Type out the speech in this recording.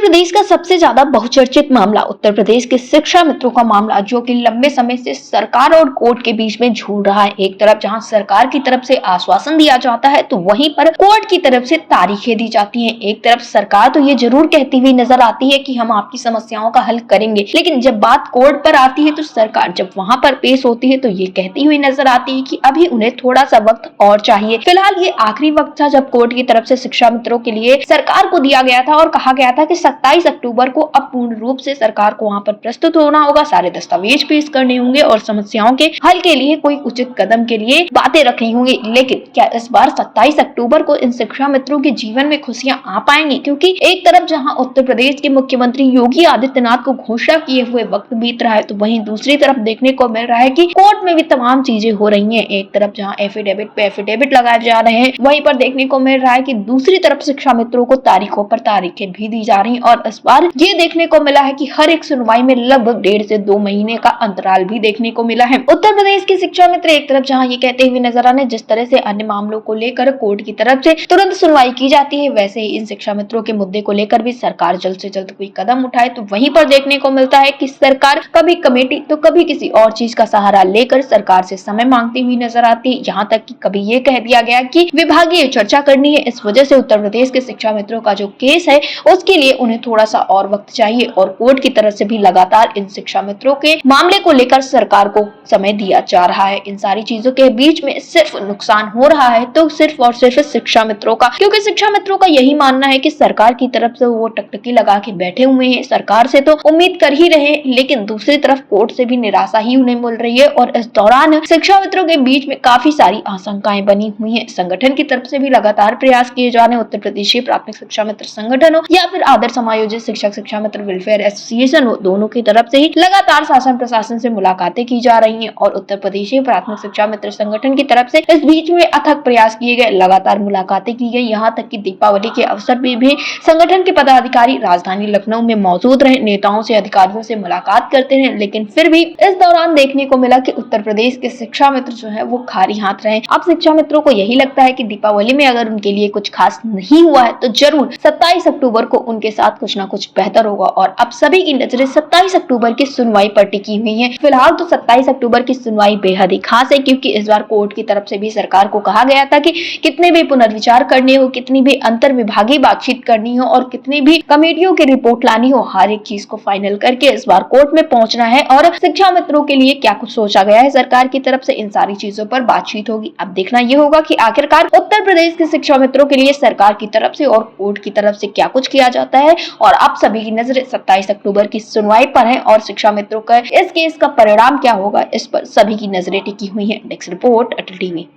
प्रदेश का सबसे ज्यादा बहुचर्चित मामला उत्तर प्रदेश के शिक्षा मित्रों का मामला, जो कि लंबे समय से सरकार और कोर्ट के बीच में झूल रहा है। एक तरफ जहां सरकार की तरफ से आश्वासन दिया जाता है, तो वहीं पर कोर्ट की तरफ से तारीखें दी जाती हैं। एक तरफ सरकार तो ये जरूर कहती हुई नजर आती है कि हम आपकी समस्याओं का हल करेंगे, लेकिन जब बात कोर्ट पर आती है तो सरकार जब वहां पर पेश होती है तो ये कहती हुई नजर आती है कि अभी उन्हें थोड़ा सा वक्त और चाहिए। फिलहाल ये आखिरी वक्त था जब कोर्ट की तरफ से शिक्षा मित्रों के लिए सरकार को दिया गया था और कहा गया था कि 27 अक्टूबर को अब पूर्ण रूप से सरकार को वहां पर प्रस्तुत होना होगा, सारे दस्तावेज पेश करने होंगे और समस्याओं के हल के लिए कोई उचित कदम के लिए बातें रखनी होंगी। लेकिन क्या इस बार 27 अक्टूबर को इन शिक्षा मित्रों के जीवन में खुशियां आ पाएंगी? क्योंकि एक तरफ जहां उत्तर प्रदेश के मुख्यमंत्री योगी आदित्यनाथ को घोषणा किए हुए वक्त बीत रहा है, तो वहीं दूसरी तरफ देखने को मिल रहा है कि कोर्ट में भी तमाम चीजें हो रही है। एक तरफ जहाँ एफिडेविट पे एफिडेविट लगाए जा रहे हैं, वहीं पर देखने को मिल रहा है कि दूसरी तरफ शिक्षा मित्रों को तारीखों पर तारीखें भी दी जा रही हैं। और इस बार ये देखने को मिला है कि हर एक सुनवाई में लगभग 1.5 से 2 महीने का अंतराल भी देखने को मिला है। उत्तर प्रदेश के शिक्षा मित्र एक तरफ जहां ये कहते हुए नजर आ रहे हैं, जिस तरह से अन्य मामलों को लेकर कोर्ट की तरफ से तुरंत सुनवाई की जाती है, वैसे ही इन शिक्षा मित्रों के मुद्दे को लेकर भी सरकार जल्द से जल्द कोई कदम उठाए। तो वहीं पर देखने को मिलता है कि सरकार कभी कमेटी तो कभी किसी और चीज का सहारा लेकर सरकार से समय मांगती हुई नजर आती है। यहाँ तक कि कभी ये कह दिया गया कि विभागीय चर्चा करनी है, इस वजह से उत्तर प्रदेश के शिक्षा मित्रों का जो केस है उसके लिए उन्हें थोड़ा सा और वक्त चाहिए। और कोर्ट की तरफ से भी लगातार इन शिक्षा मित्रों के मामले को लेकर सरकार को समय दिया जा रहा है। इन सारी चीजों के बीच में सिर्फ नुकसान हो रहा है तो सिर्फ और सिर्फ शिक्षा मित्रों का, क्योंकि शिक्षा मित्रों का यही मानना है कि सरकार की तरफ से वो टकटकी लगा के बैठे हुए हैं, सरकार से तो उम्मीद कर ही रहे, लेकिन दूसरी तरफ कोर्ट से भी निराशा ही उन्हें मिल रही है। और इस दौरान शिक्षा मित्रों के बीच में काफी सारी आशंकाएं बनी हुई है। संगठन की तरफ से भी लगातार प्रयास किए जा रहे हैं, उत्तर प्रदेशीय प्राथमिक शिक्षा मित्र संगठन हो या फिर आदर्श समायोजित शिक्षा मित्र वेलफेयर एसोसिएशन हो, दोनों की तरफ से ही लगातार शासन प्रशासन से मुलाकातें की जा रही हैं। और उत्तर प्रदेशीय प्राथमिक शिक्षा मित्र संगठन की तरफ से इस बीच में अथक प्रयास किए गए, लगातार मुलाकातें की गई। यहाँ तक कि दीपावली के अवसर पर भी संगठन के पदाधिकारी राजधानी लखनऊ में मौजूद रहे, नेताओं से अधिकारियों से मुलाकात करते रहे, लेकिन फिर भी इस दौरान देखने को मिला कि उत्तर प्रदेश के शिक्षा मित्र जो है वो खाली हाथ रहे। अब शिक्षा मित्रों को यही लगता है कि दीपावली में अगर उनके लिए कुछ खास नहीं हुआ है तो जरूर 27 अक्टूबर को उनके साथ कुछ ना कुछ बेहतर होगा। और अब सभी की नजरें 27 अक्टूबर की सुनवाई पर टिकी हुई है। फिलहाल तो 27 अक्टूबर की सुनवाई बेहद ही खास है, क्योंकि इस बार कोर्ट की तरफ से भी सरकार को कहा गया था कि कितने भी पुनर्विचार करने हो, कितनी भी अंतर विभागीय बातचीत करनी हो और कितनी भी कमेटियों की रिपोर्ट लानी हो, हर एक चीज को फाइनल करके इस बार कोर्ट में पहुंचना है। और शिक्षा मित्रों के लिए क्या कुछ सोचा गया है सरकार की तरफ से, इन सारी चीजों पर बातचीत होगी। अब देखना यह होगा कि आखिरकार उत्तर प्रदेश के शिक्षा मित्रों के लिए सरकार की तरफ से और कोर्ट की तरफ से क्या कुछ किया जाता है। और अब सभी की नजरें 27 अक्टूबर की सुनवाई पर है और शिक्षा मित्रों का इस केस का परिणाम क्या होगा, इस पर सभी की नजरें टिकी हुई है। नेक्स्ट रिपोर्ट अटल टीवी।